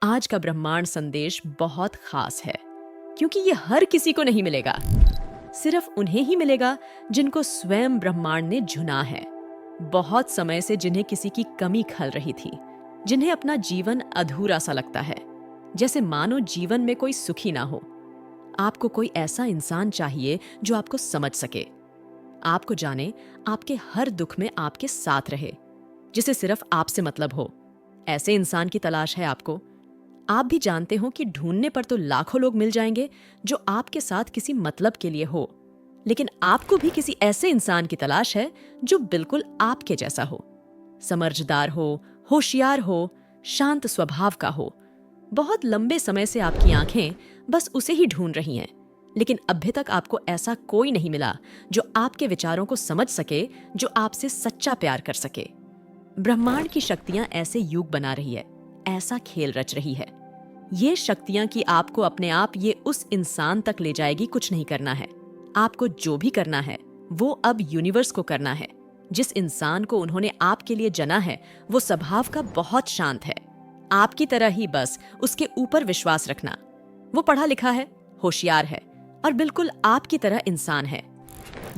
आज का ब्रह्मांड संदेश बहुत खास है क्योंकि ये हर किसी को नहीं मिलेगा। सिर्फ उन्हें ही मिलेगा जिनको स्वयं ब्रह्मांड ने चुना है। बहुत समय से जिन्हें किसी की कमी खल रही थी, जिन्हें अपना जीवन अधूरा सा लगता है, जैसे मानो जीवन में कोई सुखी ना हो। आपको कोई ऐसा इंसान चाहिए जो आपको समझ सके, आपको जाने, आपके हर दुख में आपके साथ रहे, जिसे सिर्फ आपसे मतलब हो। ऐसे इंसान की तलाश है आपको। आप भी जानते हो कि ढूंढने पर तो लाखों लोग मिल जाएंगे जो आपके साथ किसी मतलब के लिए हो, लेकिन आपको भी किसी ऐसे इंसान की तलाश है जो बिल्कुल आपके जैसा हो, समझदार हो, होशियार हो, शांत स्वभाव का हो। बहुत लंबे समय से आपकी आंखें बस उसे ही ढूंढ रही हैं, लेकिन अभी तक आपको ऐसा कोई नहीं मिला जो आपके विचारों को समझ सके, जो आपसे सच्चा प्यार कर सके। ब्रह्मांड की शक्तियां ऐसे युग बना रही है, ऐसा खेल रच रही है। ये शक्तियां कि आपको अपने आप ये उस इंसान तक ले जाएगी। कुछ नहीं करना है, आपको जो भी करना है वो अब यूनिवर्स को करना है। जिस इंसान को उन्होंने आपके लिए जना है वो स्वभाव का बहुत शांत है, आपकी तरह ही, बस उसके ऊपर विश्वास रखना। वो पढ़ा लिखा है, होशियार है और बिल्कुल आपकी तरह इंसान है।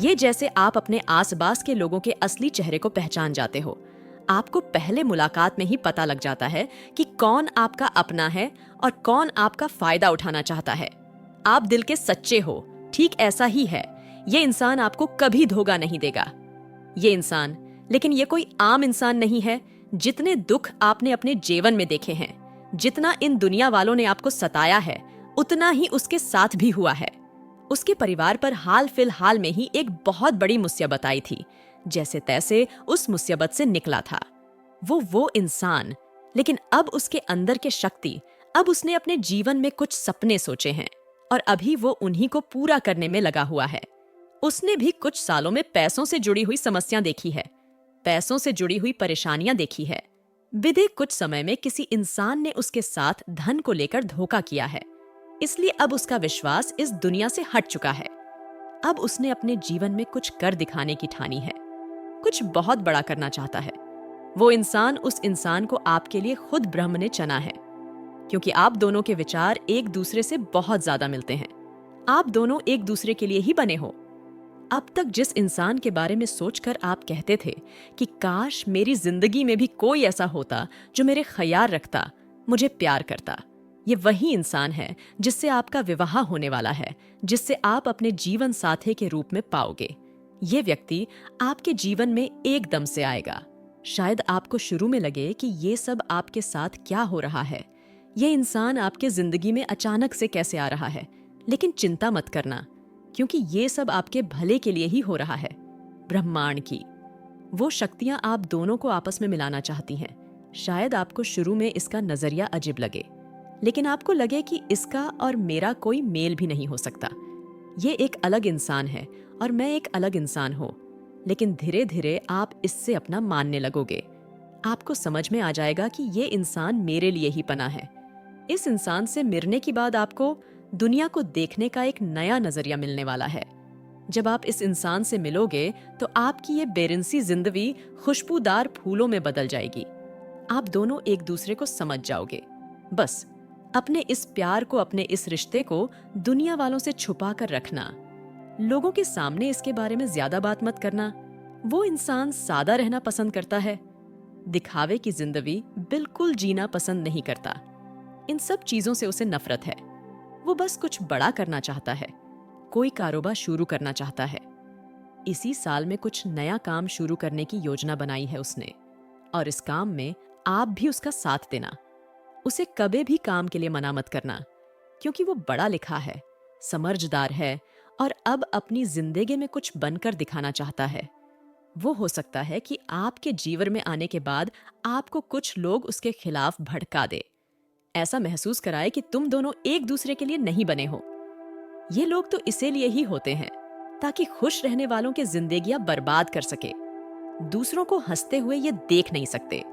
ये जैसे आप अपने आसपास के लोगों के असली चेहरे को पहचान जाते हो। आपको पहले मुलाकात में ही पता लग जाता है कि कौन आपका अपना है और कौन आपका फायदा उठाना चाहता है। आप दिल के सच्चे हो, ठीक ऐसा ही है। ये इंसान आपको कभी धोखा नहीं देगा। ये इंसान, लेकिन ये कोई आम इंसान नहीं है। जितने दुख आपने अपने जीवन में देखे हैं, जितना इन दुनिया वालों ने आपको सताया है, उतना ही उसके साथ भी हुआ है। उसके परिवार पर हाल फिलहाल में ही एक बहुत बड़ी मुसीबत आई थी। जैसे तैसे उस मुसीबत से निकला था वो इंसान, लेकिन अब उसके अंदर के शक्ति, अब उसने अपने जीवन में कुछ सपने सोचे हैं और अभी वो उन्हीं को पूरा करने में लगा हुआ है। उसने भी कुछ सालों में पैसों से जुड़ी हुई समस्याएं देखी है, पैसों से जुड़ी हुई परेशानियां देखी है। विधि कुछ समय में किसी इंसान ने उसके साथ धन को लेकर धोखा किया है, इसलिए अब उसका विश्वास इस दुनिया से हट चुका है। अब उसने अपने जीवन में कुछ कर दिखाने की ठानी है, कुछ बहुत बड़ा करना चाहता है। वो इंसान, उस इंसान को आपके लिए खुद ब्रह्म ने चुना है, क्योंकि आप दोनों के विचार एक दूसरे से बहुत ज्यादा मिलते हैं। आप दोनों एक दूसरे के लिए ही बने हो। अब तक जिस इंसान के बारे में सोचकर आप कहते थे कि काश मेरी जिंदगी में भी कोई ऐसा होता जो मेरे ख्याल रखता, मुझे प्यार करता, ये वही इंसान है जिससे आपका विवाह होने वाला है, जिससे आप अपने जीवन साथी के रूप में पाओगे। ये व्यक्ति आपके जीवन में एकदम से आएगा। शायद आपको शुरू में लगे कि ये सब आपके साथ क्या हो रहा है, ये इंसान आपके जिंदगी में अचानक से कैसे आ रहा है, लेकिन चिंता मत करना, क्योंकि ये सब आपके भले के लिए ही हो रहा है। ब्रह्मांड की वो शक्तियां आप दोनों को आपस में मिलाना चाहती हैं। शायद आपको शुरू में इसका नजरिया अजीब लगे, लेकिन आपको लगे कि इसका और मेरा कोई मेल भी नहीं हो सकता। ये एक अलग इंसान है और मैं एक अलग इंसान हूँ, लेकिन धीरे धीरे आप इससे अपना मानने लगोगे। आपको समझ में आ जाएगा कि ये इंसान मेरे लिए ही बना है। इस इंसान से मिलने के बाद आपको दुनिया को देखने का एक नया नजरिया मिलने वाला है। जब आप इस इंसान से मिलोगे तो आपकी ये बेरिंसी जिंदगी खुशबूदार फूलों में बदल जाएगी। आप दोनों एक दूसरे को समझ जाओगे। बस अपने इस प्यार को, अपने इस रिश्ते को दुनिया वालों से छुपा कर रखना। लोगों के सामने इसके बारे में ज्यादा बात मत करना। वो इंसान सादा रहना पसंद करता है, दिखावे की जिंदगी बिल्कुल जीना पसंद नहीं करता। इन सब चीजों से उसे नफरत है। वो बस कुछ बड़ा करना चाहता है, कोई कारोबार शुरू करना चाहता है। इसी साल में कुछ नया काम शुरू करने की योजना बनाई है उसने, और इस काम में आप भी उसका साथ देना। उसे कभी भी काम के लिए मना मत करना, क्योंकि वो पढ़ा लिखा है, समझदार है और अब अपनी जिंदगी में कुछ बनकर दिखाना चाहता है। वो हो सकता है कि आपके जीवन में आने के बाद आपको कुछ लोग उसके खिलाफ भड़का दे, ऐसा महसूस कराए कि तुम दोनों एक दूसरे के लिए नहीं बने हो। ये लोग तो इसीलिए ही होते हैं ताकि खुश रहने वालों की जिंदगियां बर्बाद कर सके। दूसरों को हंसते हुए ये देख नहीं सकते,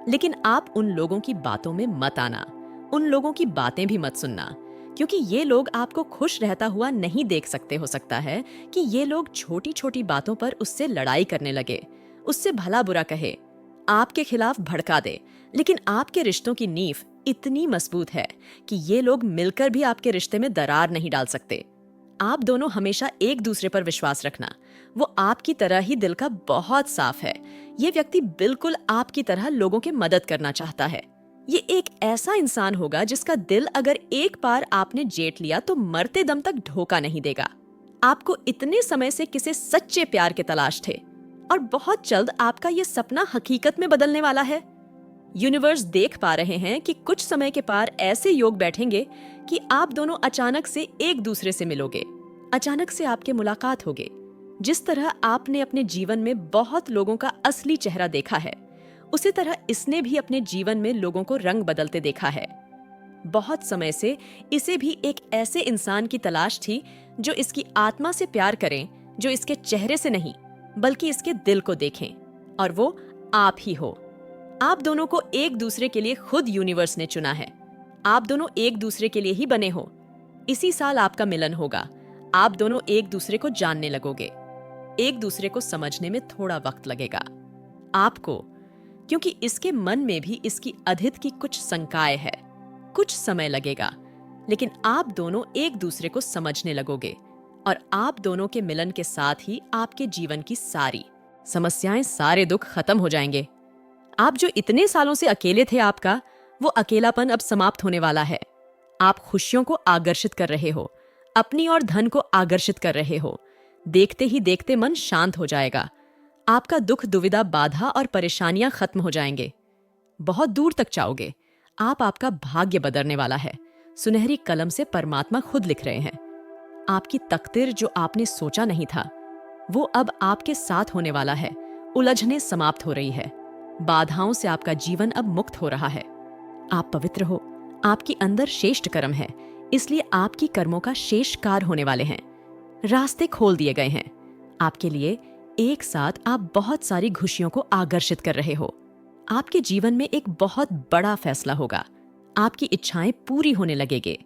लेकिन आप उन लोगों की बातों में मत आना, उन लोगों की बातें भी मत सुनना, क्योंकि ये लोग आपको खुश रहता हुआ नहीं देख सकते। हो सकता है कि ये लोग छोटी छोटी बातों पर उससे लड़ाई करने लगे, उससे भला बुरा कहे, आपके खिलाफ भड़का दे, लेकिन आपके रिश्तों की नींव इतनी मजबूत है कि ये लोग मिलकर भी आपके रिश्ते में दरार नहीं डाल सकते। आप दोनों हमेशा एक दूसरे पर विश्वास रखना। वो आपकी तरह ही दिल का बहुत साफ है। ये व्यक्ति बिल्कुल आपकी तरह लोगों की मदद करना चाहता है। ये एक ऐसा इंसान होगा जिसका दिल अगर एक बार आपने जेट लिया तो मरते दम तक धोखा नहीं देगा। आपको इतने समय से किसी सच्चे प्यार के तलाश थे और बहुत जल्द आपका ये सपना हकीकत में बदलने वाला है। यूनिवर्स देख पा रहे हैं कि कुछ समय के पार ऐसे योग बैठेंगे कि आप दोनों अचानक से एक दूसरे से मिलोगे, अचानक से आपके मुलाकात होगे। जिस तरह आपने अपने जीवन में बहुत लोगों का असली चेहरा देखा है, उसी तरह इसने भी अपने जीवन में लोगों को रंग बदलते देखा है। बहुत समय से इसे भी एक ऐसे इंसान की तलाश थी जो इसकी आत्मा से प्यार करें, जो इसके चेहरे से नहीं बल्कि इसके दिल को देखें, और वो आप ही हो। आप दोनों को एक दूसरे के लिए खुद यूनिवर्स ने चुना है। आप दोनों एक दूसरे के लिए ही बने हो। इसी साल आपका मिलन होगा। आप दोनों एक दूसरे को जानने लगोगे। एक दूसरे को समझने में थोड़ा वक्त लगेगा आपको, क्योंकि इसके मन में भी इसकी अदित की कुछ शंकाएं है। कुछ समय लगेगा, लेकिन आप दोनों एक दूसरे को समझने लगोगे और आप दोनों के मिलन के साथ ही आपके जीवन की सारी समस्याएं, सारे दुख खत्म हो जाएंगे। आप जो इतने सालों से अकेले थे, आपका वो अकेलापन अब समाप्त होने वाला है। आप खुशियों को आकर्षित कर रहे हो, अपनी और धन को आकर्षित कर रहे हो। देखते ही देखते मन शांत हो जाएगा। आपका दुख, दुविधा, बाधा और परेशानियां खत्म हो जाएंगे। बहुत दूर तक जाओगे। आप आपका भाग्य बदलने वाला है। सुनहरी कलम से परमात्मा खुद लिख रहे हैं। आपकी तकदीर जो आपने सोचा नहीं था, वो अब आपके साथ होने वाला है। उलझने समाप्त हो रही है। बाधाओं से आपका जीवन अब मुक्त हो रहा है। आप पवित्र हो। आपके अंदर श्रेष्ठ कर्म है, इसलिए आपकी कर्मों का शेष कार्य होने वाले हैं। रास्ते खोल दिए गए हैं आपके लिए। एक साथ आप बहुत सारी खुशियों को आकर्षित कर रहे हो। आपके जीवन में एक बहुत बड़ा फैसला होगा। आपकी इच्छाएं पूरी होने लगेंगे।